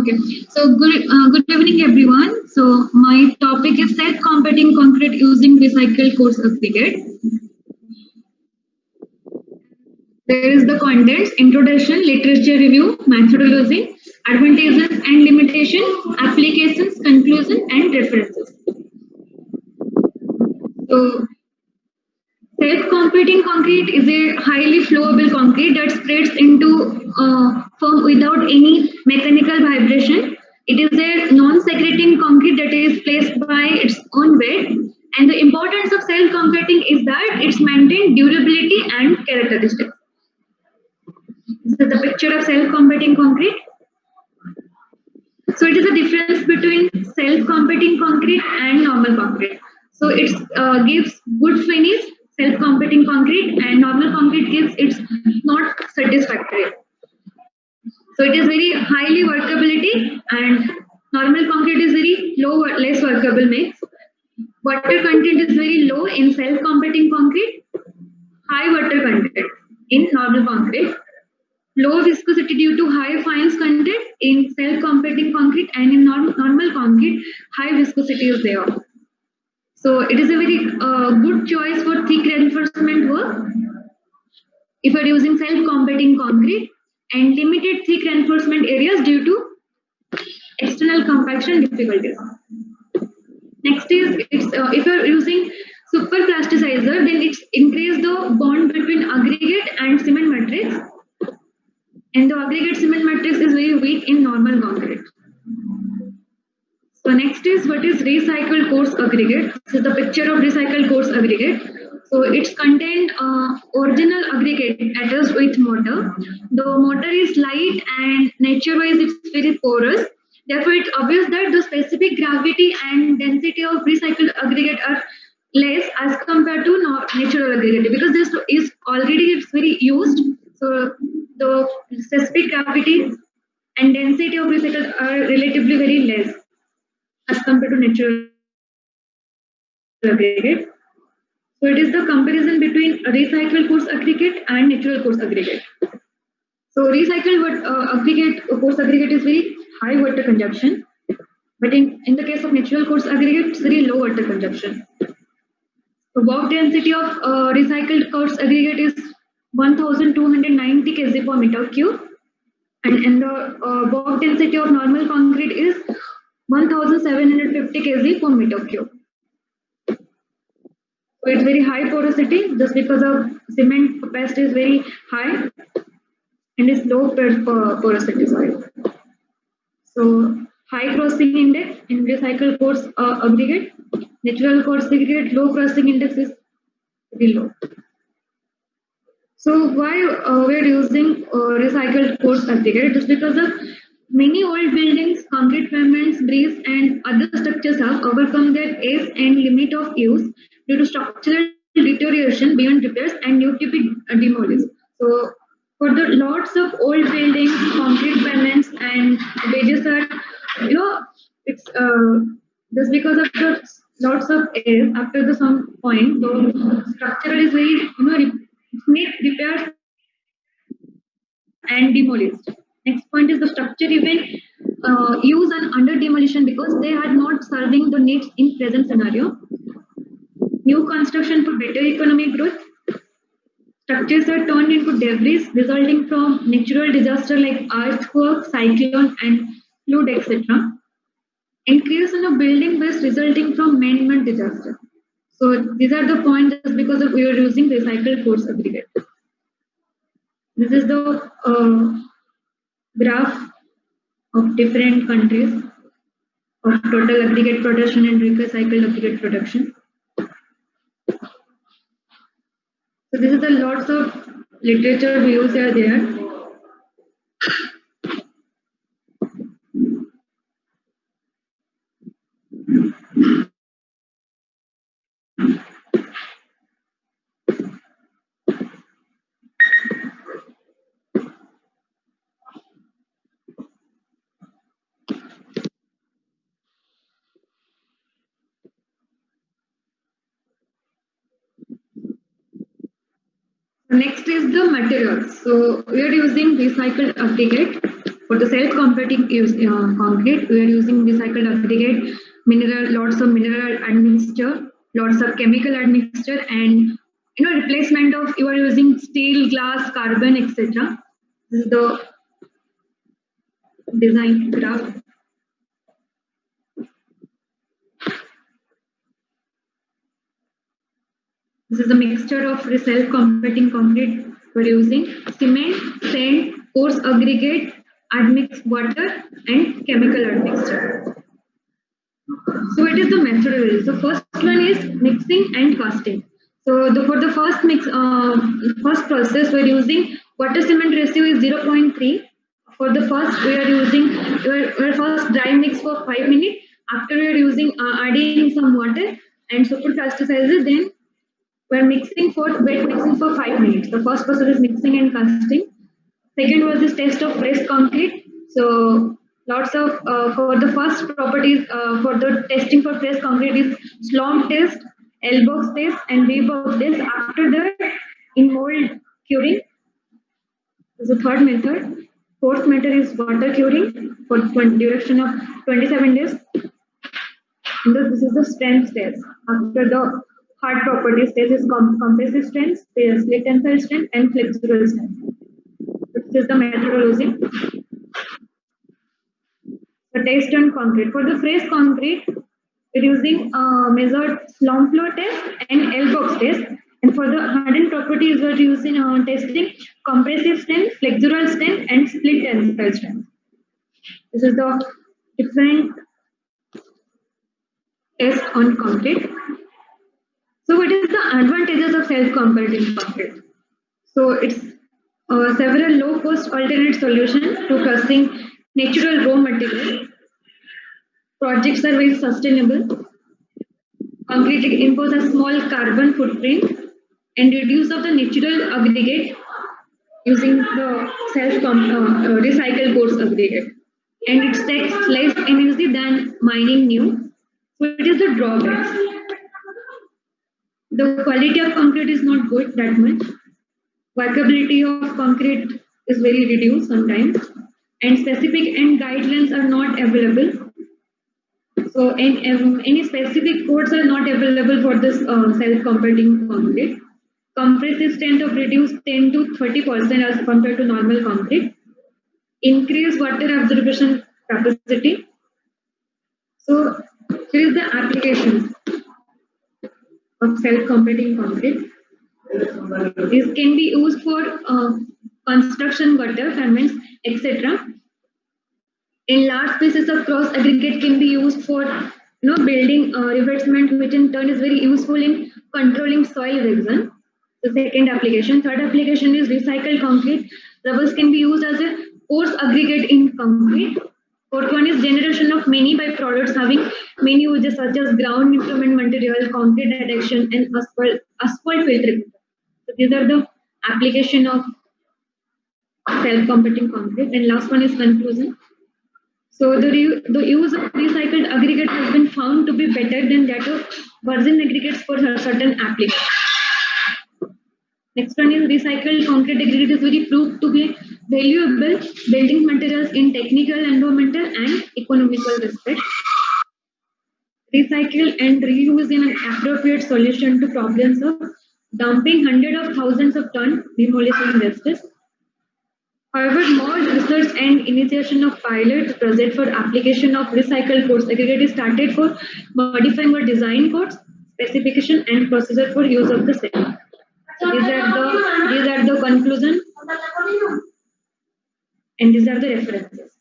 Okay, so good evening everyone. So my topic is self-competing concrete using recycled coarse aggregate. There is the contents, introduction, literature review, methodology, advantages and limitation, applications, conclusion and references. So self-competing concrete is a highly flowable concrete that spreads into foam without any mechanical vibration. It is a non-secreting concrete that is placed by its own weight. And the importance of self-competing is that it's maintained durability and characteristics. This is the picture of self-competing concrete. So it is a difference between self-competing concrete and normal concrete. So it gives good finish, self-competing concrete, and normal concrete gives it's not satisfactory. So it is very highly workability, and normal concrete is very low, less workable mix. Water content is very low in self-competing concrete, high water content in normal concrete. Low viscosity due to high fines content in self-competing concrete, and in normal concrete, high viscosity is there. So it is a very good choice for thick reinforcement work if you are using self-competing concrete, and limited thick reinforcement areas due to external compaction difficulties. Next is if you are using super plasticizer, then it's increase the bond between aggregate and cement matrix, and the aggregate cement matrix is very weak in normal concrete. So next is what is recycled coarse aggregate. This is the picture of recycled coarse aggregate. So it's contained original aggregate attached with mortar. The mortar is light and nature-wise it's very porous. Therefore, it's obvious that the specific gravity and density of recycled aggregate are less as compared to natural aggregate, because this is already it's very used. So the specific gravity and density of recycled are relatively very less as compared to natural aggregate. So it is the comparison between recycled coarse aggregate and natural coarse aggregate. So recycled aggregate coarse aggregate is very high water consumption, but in the case of natural coarse aggregate, it's very low water consumption. The work density of recycled coarse aggregate is 1,290 kg per meter cube, and the work density of normal concrete is 1,750 kg per meter cube. So it's very high porosity just because of cement capacity is very high and it's low porosity. Sorry. So high crossing index in recycled coarse aggregate, natural coarse aggregate low crossing index is very low. So why we're using recycled coarse aggregate? Just because of many old buildings, concrete pavements, bridges, and other structures have overcome their age and limit of use due to structural deterioration beyond repairs and need to be demolished. So for the lots of old buildings, concrete pavements, and bridges are, it's just because of the lots of age after the some point. So structural is very, need repairs and demolished. Next point is the structure even use and under demolition because they are not serving the needs in present scenario. New construction for better economic growth. Structures are turned into debris resulting from natural disaster like earthquake, cyclone, and flood, etc. And creation of building waste resulting from man-made disaster. So these are the points just because of we are using recycled coarse aggregate. This is the graph of different countries of total aggregate production and recycled aggregate production. So this is the lots of literature views are there. Next is the materials. So we are using recycled aggregate. For the self-competing concrete, we are using recycled aggregate, mineral, lots of mineral admixture, lots of chemical admixture, and replacement of you are using steel, glass, carbon, etc. This is the design graph. This is a mixture of self-competing concrete. We're using cement, sand, coarse aggregate, admixed water, and chemical admixture. So it is the methodology. So first one is mixing and casting. So for the first process, we're using water cement ratio is 0.3. For the first, we are using our first dry mix for 5 minutes. After we are using adding some water and super plasticizers, then we're mixing for wet mixing for 5 minutes. The first process is mixing and casting. Second was this test of fresh concrete. So lots of for the first properties for the testing for fresh concrete is slump test, elbow test, and wave of test. After that, in mold curing is the third method. Fourth method is water curing for duration of 27 days. This is the strength test. After the hard properties test is compressive strength, split tensile strength, and flexural strength. This is the methodology. The test on concrete. For the fresh concrete, we're using measured slump flow test and L-box test. And for the hardened properties, we're using testing compressive strength, flexural strength, and split tensile strength. This is the different test on concrete. So, what is the advantages of self-comparative concrete? So, it's several low-cost alternate solutions to processing natural raw material. Projects are very sustainable. Concrete impose a small carbon footprint and reduce of the natural aggregate using the recycled coarse aggregate. And it takes less energy than mining new. So it is the drawbacks. The quality of concrete is not good that much. Workability of concrete is very reduced sometimes. And specific end guidelines are not available. So any specific codes are not available for this self-competing concrete. Compressive strength of reduced 10 to 30% as compared to normal concrete. Increase water absorption capacity. So here is the application of self-competing concrete. This can be used for construction, gutter, ferments, etc. In large pieces of cross aggregate can be used for building revestment, which in turn is very useful in controlling soil erosion. The second application. Third application is recycled concrete. Rubbers can be used as a coarse aggregate in concrete. Fourth one is generation of many byproducts having many uses such as ground improvement material, concrete adhesion, and asphalt filtering. So these are the application of self-competing concrete. And last one is conclusion. So the use of recycled aggregate has been found to be better than that of virgin aggregates for certain applications. Next one is recycled concrete aggregate is very proved to be valuable building materials in technical, environmental, and economical respect. Recycle and reuse in an appropriate solution to problems of dumping hundreds of thousands of tons demolition wastes. However, more research and initiation of pilot project for application of recycled codes aggregate is started for modifying or design codes, specification, and procedure for use of the same. So these are the conclusion, and these are the references.